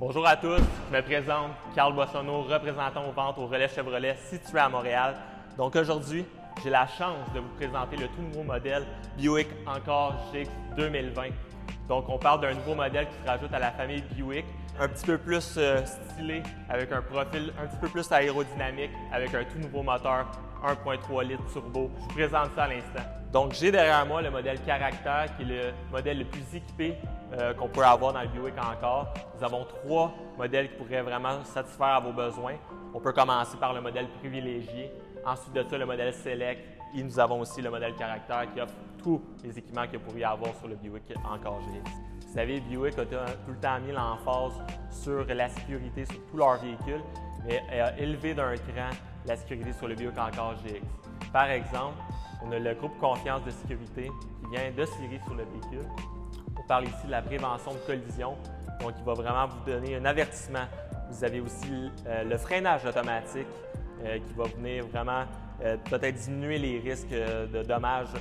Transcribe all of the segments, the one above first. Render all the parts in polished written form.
Bonjour à tous, je me présente, Carl Boissonneau, représentant aux ventes au Relais Chevrolet situé à Montréal. Donc aujourd'hui, j'ai la chance de vous présenter le tout nouveau modèle Buick Encore GX 2020. Donc on parle d'un nouveau modèle qui se rajoute à la famille Buick, un petit peu plus stylé, avec un profil un petit peu plus aérodynamique, avec un tout nouveau moteur 1.3 litres turbo. Je vous présente ça à l'instant. Donc j'ai derrière moi le modèle Character, qui est le modèle le plus équipé qu'on peut avoir dans le Buick Encore. Nous avons 3 modèles qui pourraient vraiment satisfaire à vos besoins. On peut commencer par le modèle privilégié, ensuite de ça le modèle Select, et nous avons aussi le modèle Character qui offre tous les équipements que vous pourriez avoir sur le Buick Encore GX. Vous savez, Buick a tout le temps mis l'emphase sur la sécurité sur tous leurs véhicules, mais a élevé d'un cran la sécurité sur le Buick Encore GX. Par exemple, on a le groupe Confiance de sécurité qui vient de série sur le véhicule. On parle ici de la prévention de collision, donc il va vraiment vous donner un avertissement. Vous avez aussi le freinage automatique qui va venir vraiment peut-être diminuer les risques de dommages.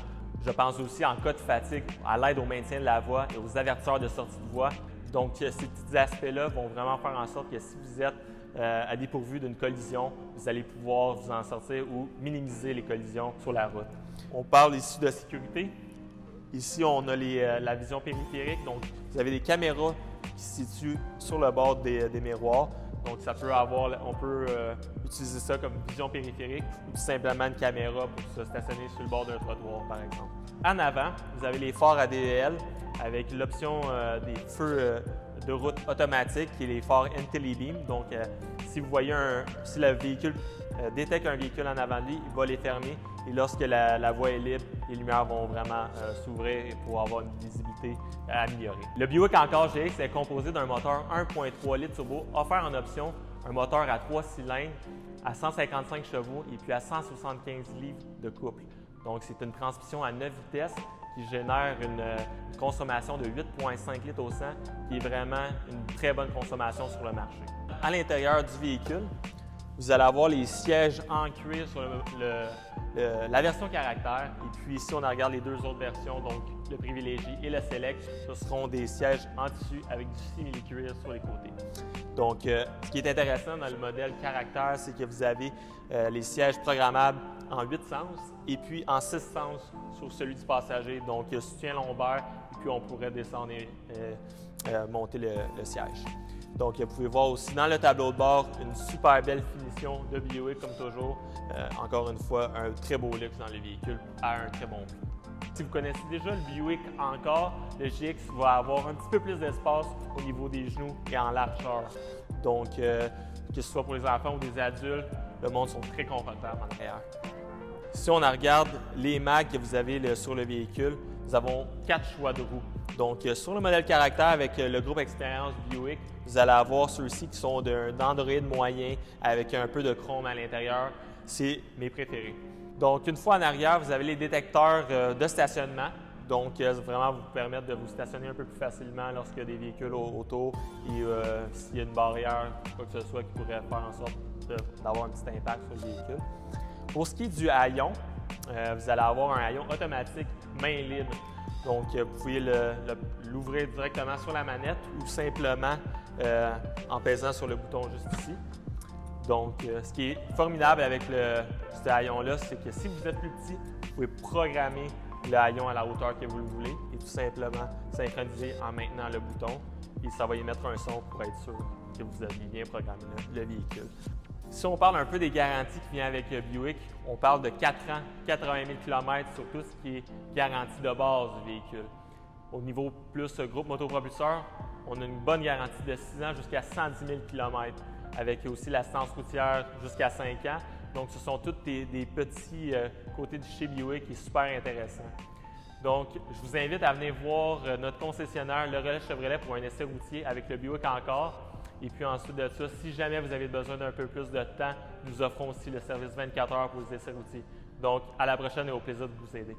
Je pense aussi en cas de fatigue, à l'aide au maintien de la voie et aux avertisseurs de sortie de voie. Donc ces petits aspects-là vont vraiment faire en sorte que si vous êtes à dépourvu d'une collision, vous allez pouvoir vous en sortir ou minimiser les collisions sur la route. On parle ici de sécurité. Ici, on a la vision périphérique. Donc, vous avez des caméras qui se situent sur le bord des miroirs. Donc, on peut utiliser ça comme vision périphérique ou tout simplement une caméra pour se stationner sur le bord d'un trottoir, par exemple. En avant, vous avez les phares ADL avec l'option des feux de route automatique qui est les phares IntelliBeam. Donc, si le véhicule détecte un véhicule en avant de lui, il va les fermer. Et lorsque la voie est libre, les lumières vont vraiment s'ouvrir pour avoir une visibilité améliorée. Le Buick Encore GX est composé d'un moteur 1.3 litres turbo offert en option, un moteur à 3 cylindres à 155 chevaux et puis à 175 livres de couple. Donc, c'est une transmission à 9 vitesses qui génère une consommation de 8,5 litres au 100, qui est vraiment une très bonne consommation sur le marché. À l'intérieur du véhicule, vous allez avoir les sièges en cuir sur la version Character. Et puis ici, on regarde les deux autres versions, donc le privilégié et le Select. Ce seront des sièges en tissu avec du simili-cuir sur les côtés. Donc, ce qui est intéressant dans le modèle Character, c'est que vous avez les sièges programmables en 8 sens et puis en 6 sens sur celui du passager. Donc, soutien lombaire et puis on pourrait descendre et monter le siège. Donc, vous pouvez voir aussi dans le tableau de bord une super belle finition de Buick comme toujours. Encore une fois, un très beau luxe dans le véhicule à un très bon prix. Si vous connaissez déjà le Buick Encore, le GX va avoir un petit peu plus d'espace au niveau des genoux et en largeur. Donc, que ce soit pour les enfants ou des adultes, le monde sont très confortables en arrière. Si on regarde les mags que vous avez sur le véhicule, nous avons 4 choix de roues. Donc, sur le modèle Character avec le groupe Expérience Buick, vous allez avoir ceux-ci qui sont d'un Android moyen avec un peu de chrome à l'intérieur. C'est mes préférés. Donc, une fois en arrière, vous avez les détecteurs de stationnement. Donc, vraiment vous permettre de vous stationner un peu plus facilement lorsqu'il y a des véhicules autour et s'il y a une barrière, quoi que ce soit qui pourrait faire en sorte d'avoir un petit impact sur le véhicule. Pour ce qui est du haillon, vous allez avoir un haillon automatique main libre. Donc, vous pouvez l'ouvrir directement sur la manette ou simplement en pesant sur le bouton juste ici. Donc, ce qui est formidable avec ce haillon-là, c'est que si vous êtes plus petit, vous pouvez programmer le haillon à la hauteur que vous le voulez et tout simplement synchroniser en maintenant le bouton et ça va y mettre un son pour être sûr que vous avez bien programmé le véhicule. Si on parle un peu des garanties qui viennent avec Buick, on parle de 4 ans, 80 000 km sur tout ce qui est garantie de base du véhicule. Au niveau plus groupe motopropulseur, on a une bonne garantie de 6 ans jusqu'à 110 000 km, avec aussi l'assistance routière jusqu'à 5 ans. Donc, ce sont tous des petits côtés de chez Buick qui est super intéressant. Donc, je vous invite à venir voir notre concessionnaire, le Relais Chevrolet, pour un essai routier avec le Buick Encore. Et puis ensuite de ça, si jamais vous avez besoin d'un peu plus de temps, nous offrons aussi le service 24 heures pour les essais routiers. Donc, à la prochaine et au plaisir de vous aider.